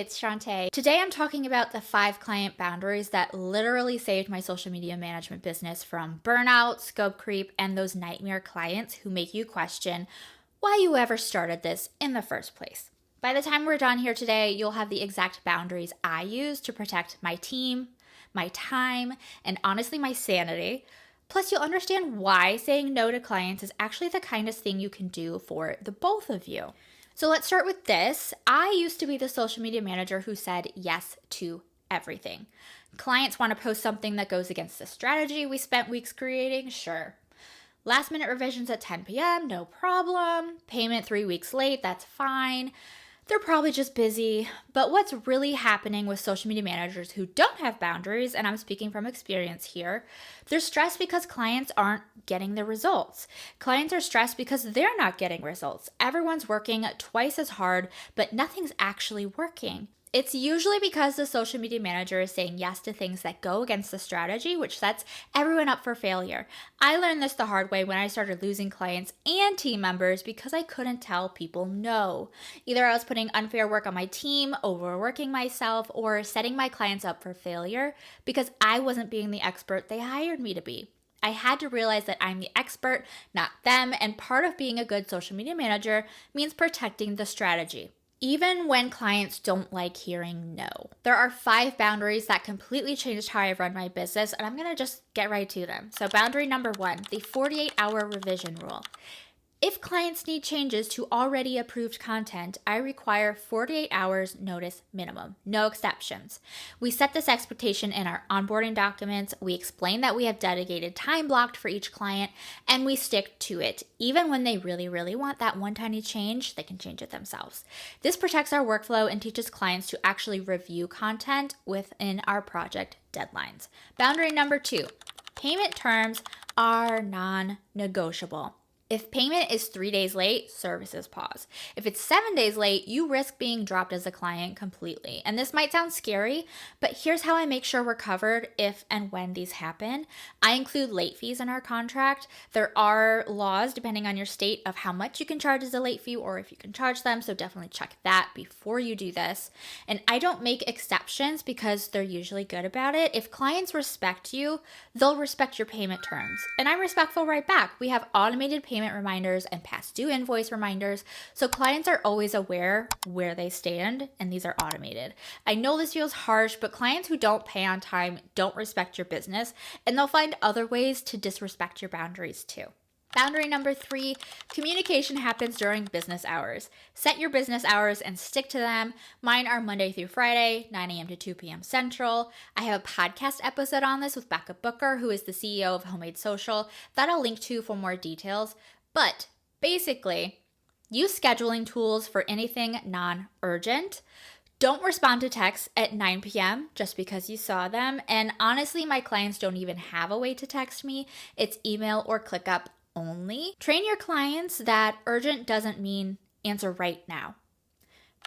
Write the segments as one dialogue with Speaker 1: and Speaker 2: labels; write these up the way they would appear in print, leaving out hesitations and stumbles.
Speaker 1: it's Shantae. Today I'm talking about the 5 client boundaries that literally saved my social media management business from burnout, scope creep, and those nightmare clients who make you question why you ever started this in the first place. By the time we're done here today, you'll have the exact boundaries I use to protect my team, my time, and honestly my sanity. Plus, you'll understand why saying no to clients is actually the kindest thing you can do for the both of you. So let's start with this. I used to be the social media manager who said yes to everything. Clients want to post something that goes against the strategy we spent weeks creating? Sure. Last minute revisions at 10 p.m., no problem. Payment 3 weeks late, that's fine. They're probably just busy. But what's really happening with social media managers who don't have boundaries, and I'm speaking from experience here, they're stressed because clients aren't getting the results. Clients are stressed because they're not getting results. Everyone's working twice as hard, but nothing's actually working. It's usually because the social media manager is saying yes to things that go against the strategy, which sets everyone up for failure. I learned this the hard way when I started losing clients and team members because I couldn't tell people no. Either I was putting unfair work on my team, overworking myself, or setting my clients up for failure because I wasn't being the expert they hired me to be. I had to realize that I'm the expert, not them, and part of being a good social media manager means protecting the strategy, even when clients don't like hearing no. There are 5 boundaries that completely changed how I run my business, and I'm gonna just get right to them. So boundary number 1, the 48-hour revision rule. If clients need changes to already approved content, I require 48 hours notice minimum, no exceptions. We set this expectation in our onboarding documents, we explain that we have dedicated time blocked for each client, and we stick to it. Even when they really want that one tiny change, they can change it themselves. This protects our workflow and teaches clients to actually review content within our project deadlines. Boundary number 2, payment terms are non-negotiable. If payment is 3 days late, services pause. If it's 7 days late, you risk being dropped as a client completely. And this might sound scary, but here's how I make sure we're covered if and when these happen. I include late fees in our contract. There are laws, depending on your state, of how much you can charge as a late fee or if you can charge them, so definitely check that before you do this. And I don't make exceptions because they're usually good about it. If clients respect you, they'll respect your payment terms. And I'm respectful right back. We have automated payment reminders and past due invoice reminders, so clients are always aware where they stand, and these are automated. I know this feels harsh, but clients who don't pay on time don't respect your business, and they'll find other ways to disrespect your boundaries too. Boundary number 3, communication happens during business hours. Set your business hours and stick to them. Mine are Monday through Friday, 9 a.m. to 2 p.m. Central. I have a podcast episode on this with Becca Booker, who is the CEO of Homemade Social, that I'll link to for more details. But basically, use scheduling tools for anything non-urgent. Don't respond to texts at 9 p.m. just because you saw them. And honestly, my clients don't even have a way to text me. It's email or ClickUp only. Train your clients that urgent doesn't mean answer right now.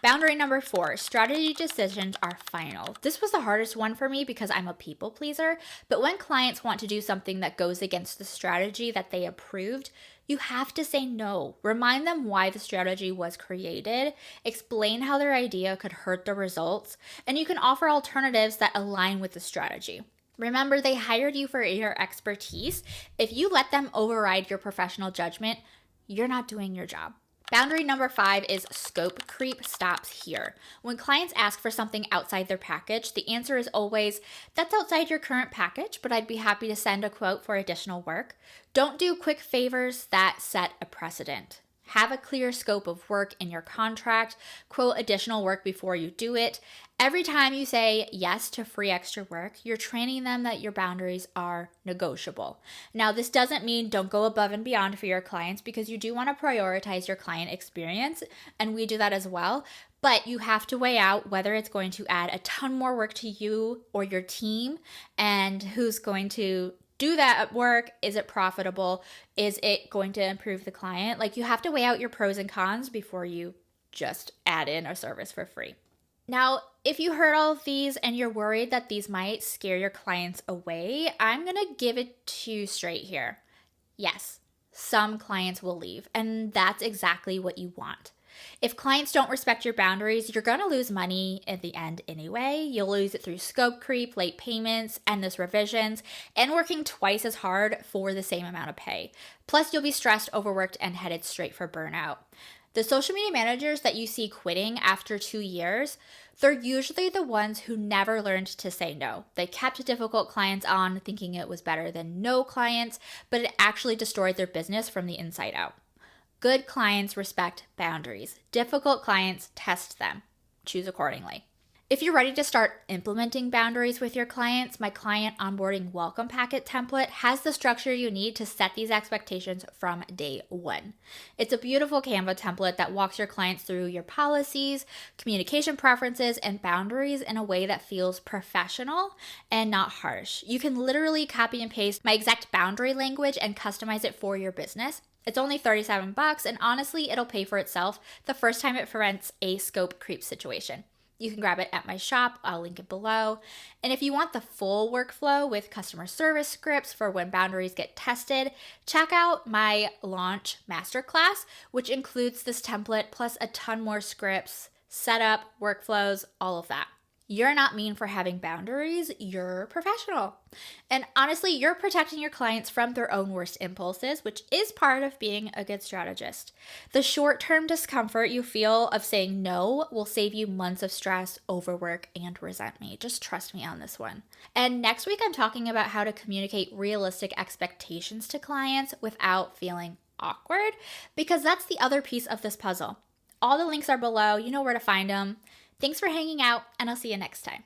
Speaker 1: Boundary number 4, strategy decisions are final. This was the hardest one for me because I'm a people pleaser, but when clients want to do something that goes against the strategy that they approved, you have to say no. Remind them why the strategy was created, explain how their idea could hurt the results, and you can offer alternatives that align with the strategy. Remember, they hired you for your expertise. If you let them override your professional judgment, you're not doing your job. Boundary number 5 is scope creep stops here. When clients ask for something outside their package, the answer is always, that's outside your current package, but I'd be happy to send a quote for additional work. Don't do quick favors that set a precedent. Have a clear scope of work in your contract. Quote additional work before you do it. Every time you say yes to free extra work, you're training them that your boundaries are negotiable. Now, this doesn't mean don't go above and beyond for your clients, because you do want to prioritize your client experience, and we do that as well. But you have to weigh out whether it's going to add a ton more work to you or your team, and who's going to do that at work. Is it profitable? Is it going to improve the client? Like, you have to weigh out your pros and cons before you just add in a service for free. Now, if you heard all of these and you're worried that these might scare your clients away, I'm going to give it to you straight here. Yes, some clients will leave, and that's exactly what you want. If clients don't respect your boundaries, you're going to lose money at the end anyway. You'll lose it through scope creep, late payments, endless revisions, and working twice as hard for the same amount of pay. Plus, you'll be stressed, overworked, and headed straight for burnout. The social media managers that you see quitting after 2 years, they're usually the ones who never learned to say no. They kept difficult clients on, thinking it was better than no clients, but it actually destroyed their business from the inside out. Good clients respect boundaries. Difficult clients test them. Choose accordingly. If you're ready to start implementing boundaries with your clients, my client onboarding welcome packet template has the structure you need to set these expectations from day one. It's a beautiful Canva template that walks your clients through your policies, communication preferences, and boundaries in a way that feels professional and not harsh. You can literally copy and paste my exact boundary language and customize it for your business. It's only $37, and honestly, it'll pay for itself the first time it prevents a scope creep situation. You can grab it at my shop. I'll link it below. And if you want the full workflow with customer service scripts for when boundaries get tested, check out my launch masterclass, which includes this template plus a ton more scripts, setup, workflows, all of that. You're not mean for having boundaries, you're professional. And honestly, you're protecting your clients from their own worst impulses, which is part of being a good strategist. The short-term discomfort you feel of saying no will save you months of stress, overwork, and resentment. Just trust me on this one. And next week, I'm talking about how to communicate realistic expectations to clients without feeling awkward, because that's the other piece of this puzzle. All the links are below. You know where to find them. Thanks for hanging out, and I'll see you next time.